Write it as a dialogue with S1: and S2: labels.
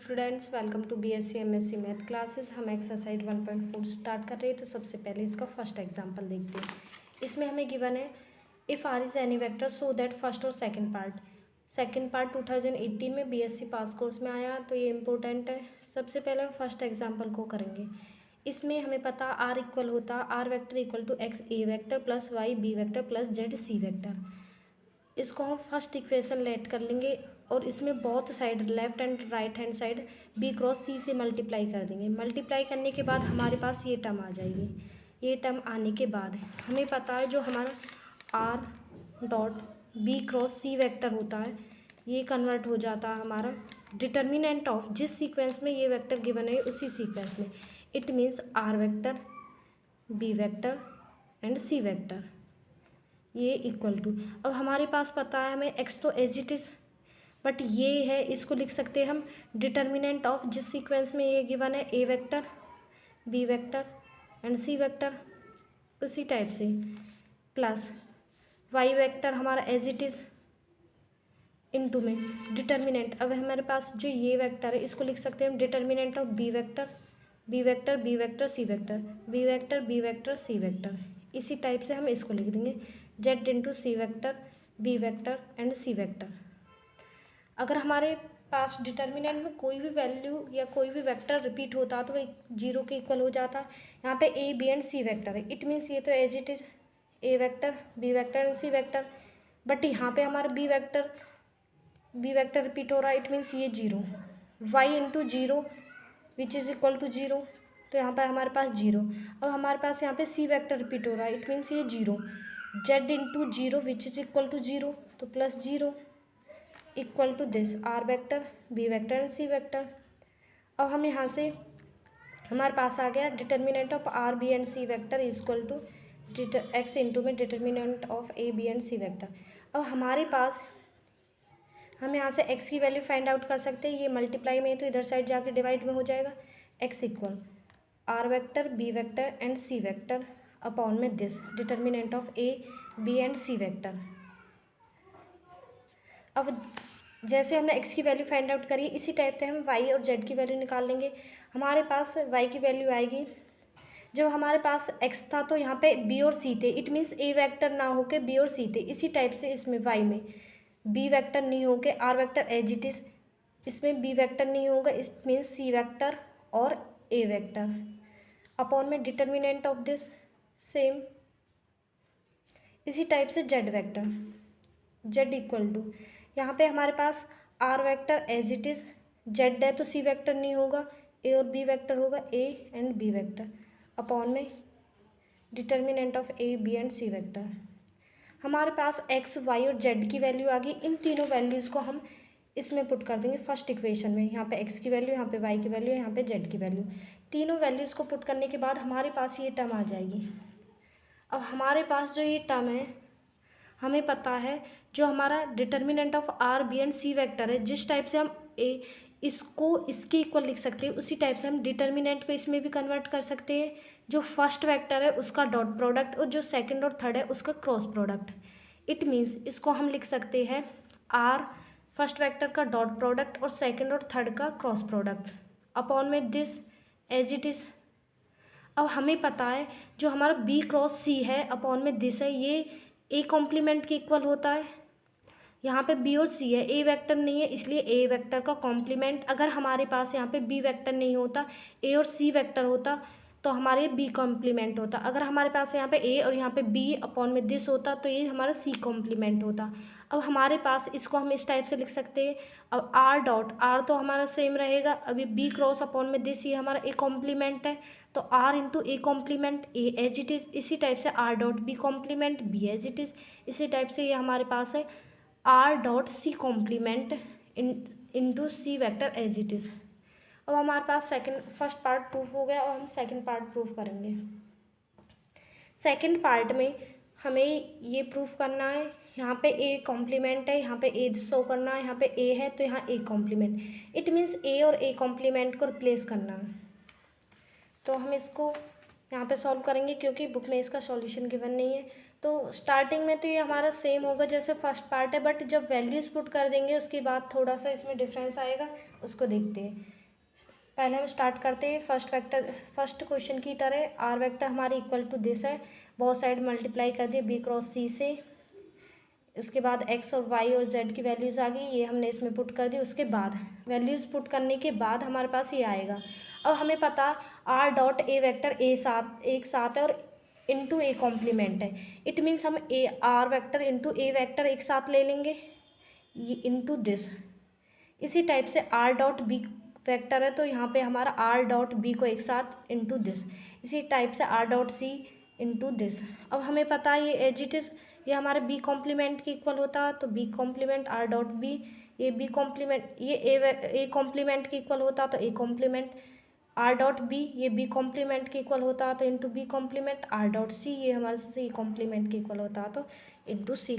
S1: Students, welcome to BSc MSc math classes. हम exercise 1.4 start कर रहे हैं। तो सबसे पहले इसका फर्स्ट एग्जांपल देखते हैं। इसमें हमें गिवन है if r is any vector so that first और सेकंड पार्ट 2018 में बीएससी पास कोर्स में आया, तो ये इंपॉर्टेंट है। सबसे पहले हम फर्स्ट एग्जाम्पल को करेंगे। इसमें हमें पता आर इक्वल होता r vector equal to x a vector plus y b vector plus z c vector. इसको हम फर्स्ट इक्वेशन लेट कर लेंगे और इसमें both side left and right hand side b cross c से मल्टीप्लाई कर देंगे। मल्टीप्लाई करने के बाद हमारे पास ये टर्म आ जाएगी। ये टर्म आने के बाद हमें पता है जो हमारा are dot B cross C vector होता है, ये कन्वर्ट हो जाता है हमारा डिटर्मिनेंट ऑफ जिस सीक्वेंस में ये वेक्टर गिवन है उसी सीक्वेंस में। It means r vector b vector and c vector ये इक्वल टू। अब हमारे पास पता है हमें एक्स तो एज इट इज़, बट ये है, इसको लिख सकते हैं हम डिटर्मिनेंट ऑफ जिस सीक्वेंस में ये गिवन है a vector b vector and c vector, उसी टाइप से प्लस वाई वेक्टर हमारा एज इट इज़ इनटू में डिटर्मिनेंट। अब हमारे पास जो ये वेक्टर है इसको लिख सकते हैं हम determinant of b vector b vector b vector c vector b vector b vector c vector. इसी टाइप से हम इसको लिख देंगे z into c vector b vector and c vector. अगर हमारे पास डिटर्मिनेंट में कोई भी वैल्यू या कोई भी वेक्टर रिपीट होता तो वो जीरो के इक्वल हो जाता। यहाँ पे a b and c vector है, इट मीन्स ये तो as it is a vector b vector and c vector, but यहाँ पे हमारा बी वेक्टर रिपीट हो रहा है, इट मीन्स ये zero y into zero which is equal to zero, तो यहाँ पर हमारे पास जीरो। अब हमारे पास यहाँ पे सी वेक्टर रिपीट हो रहा है, इट मीन्स ये zero z into zero which is equal to zero, तो plus zero equal to this r vector b vector and c vector. अब हम यहाँ से हमारे पास आ गया determinant of r b and c vector is equal to x into में determinant of a b and c vector. अब हमारे पास हम यहाँ से x की वैल्यू फाइंड आउट कर सकते हैं। ये मल्टीप्लाई में है तो इधर साइड जाके डिवाइड में हो जाएगा। x equal r vector b vector and c vector upon में this determinant of a b and c vector. अब जैसे हमने x की वैल्यू फाइंड आउट करी, इसी टाइप से हम y और z की वैल्यू निकाल लेंगे। हमारे पास y की वैल्यू आएगी, जब हमारे पास x था तो यहाँ पे b और c थे, इट मीन्स a वेक्टर ना होके b और c थे। इसी टाइप से इसमें y में b वेक्टर नहीं होके r vector as it is, इसमें b वेक्टर नहीं होगा, इट मीन्स c वेक्टर और a वेक्टर अपॉन में डिटर्मिनेंट ऑफ दिस सेम। इसी टाइप से z vector z equal to यहाँ पे हमारे पास r vector as it is, z है तो c वेक्टर नहीं होगा, a और b वेक्टर होगा, a and b vector upon में determinant of a b and c vector. हमारे पास x y और z की वैल्यू आ गई। इन तीनों वैल्यूज़ को हम इसमें पुट कर देंगे फर्स्ट इक्वेशन में। यहाँ पे x की वैल्यू, यहाँ पे y की वैल्यू, यहाँ पे z की वैल्यू। तीनों वैल्यूज़ को पुट करने के बाद हमारे पास ये टर्म आ जाएगी। अब हमारे पास जो ये टर्म है, हमें पता है जो हमारा determinant of r b and c vector है, जिस टाइप से हम इसको इसके इक्वल लिख सकते हैं, उसी टाइप से हम डिटर्मिनेंट को इसमें भी कन्वर्ट कर सकते हैं। जो फर्स्ट वेक्टर है उसका डॉट प्रोडक्ट और जो सेकंड और थर्ड है उसका क्रॉस प्रोडक्ट। इट मीन्स इसको हम लिख सकते हैं आर फर्स्ट वेक्टर का डॉट प्रोडक्ट और सेकंड और थर्ड का क्रॉस प्रोडक्ट अपॉन में दिस एज इट इज़। अब हमें पता है जो हमारा बी क्रॉस सी है अपॉन में दिस है, ये ए कॉम्प्लीमेंट के इक्वल होता है। यहाँ पे बी और सी है, ए वेक्टर नहीं है, इसलिए ए वेक्टर का कॉम्प्लीमेंट। अगर हमारे पास यहाँ पे बी वेक्टर नहीं होता, ए और सी वेक्टर होता, तो हमारे बी कॉम्प्लीमेंट होता। अगर हमारे पास यहाँ पे ए और यहाँ पे बी अपॉन में दिस होता तो ये हमारा सी कॉम्प्लीमेंट होता। अब हमारे पास इसको हम इस टाइप से लिख सकते हैं। अब आर डॉट आर तो हमारा सेम रहेगा, अभी बी क्रॉस अपॉन में दिस ये हमारा ए कॉम्प्लीमेंट है, तो r into a complement a as it is. इसी टाइप से r dot b complement b as it is. इसी टाइप से ये हमारे पास है r dot c complement into c vector as it is. अब हमारे पास फर्स्ट पार्ट प्रूफ हो गया और हम सेकंड पार्ट प्रूफ करेंगे। सेकंड पार्ट में हमें ये प्रूफ करना है, यहाँ पे ए कॉम्प्लीमेंट है, यहाँ पे ए शो करना है, यहाँ पे ए है तो यहाँ ए कॉम्प्लीमेंट। इट मीन्स ए और ए कॉम्प्लीमेंट को रिप्लेस करना है। तो हम इसको यहाँ पे सॉल्व करेंगे क्योंकि बुक में इसका सॉल्यूशन गिवन नहीं है। तो स्टार्टिंग में तो ये हमारा सेम होगा जैसे फर्स्ट पार्ट है, बट जब वैल्यूज़ पुट कर देंगे उसके बाद थोड़ा सा इसमें डिफरेंस आएगा, उसको देखते हैं। पहले हम स्टार्ट करते हैं फर्स्ट क्वेश्चन की तरह। आर वेक्टर हमारी इक्वल टू दिस है, बहुत साइड मल्टीप्लाई कर दिए बी क्रॉस सी से। उसके बाद एक्स और वाई और जेड की वैल्यूज़ आ गई, ये हमने इसमें पुट कर दी। उसके बाद वैल्यूज़ पुट करने के बाद हमारे पास ये आएगा। अब हमें पता आर डॉट ए वेक्टर एक साथ है और इंटू ए कॉम्प्लीमेंट है। इट मीन्स हम A R vector into A vector एक साथ ले लेंगे, ये इंटू दिस। इसी टाइप से आर डॉट बी वेक्टर है तो यहाँ पे हमारा आर डॉट बी को एक साथ इंटू दिस। इसी टाइप से r dot c into this. अब हमें पता है ये एज इट इज़ ये हमारे बी कॉम्प्लीमेंट के इक्वल होता है, तो b complement r dot b, ये बी कॉम्प्लीमेंट ये ए कॉम्प्लीमेंट के इक्वल होता है तो a complement r dot b, ये बी कॉम्प्लीमेंट के इक्वल होता है तो into b complement r dot c, ये हमारे सी कॉम्प्लीमेंट के इक्वल होता है तो इंटू सी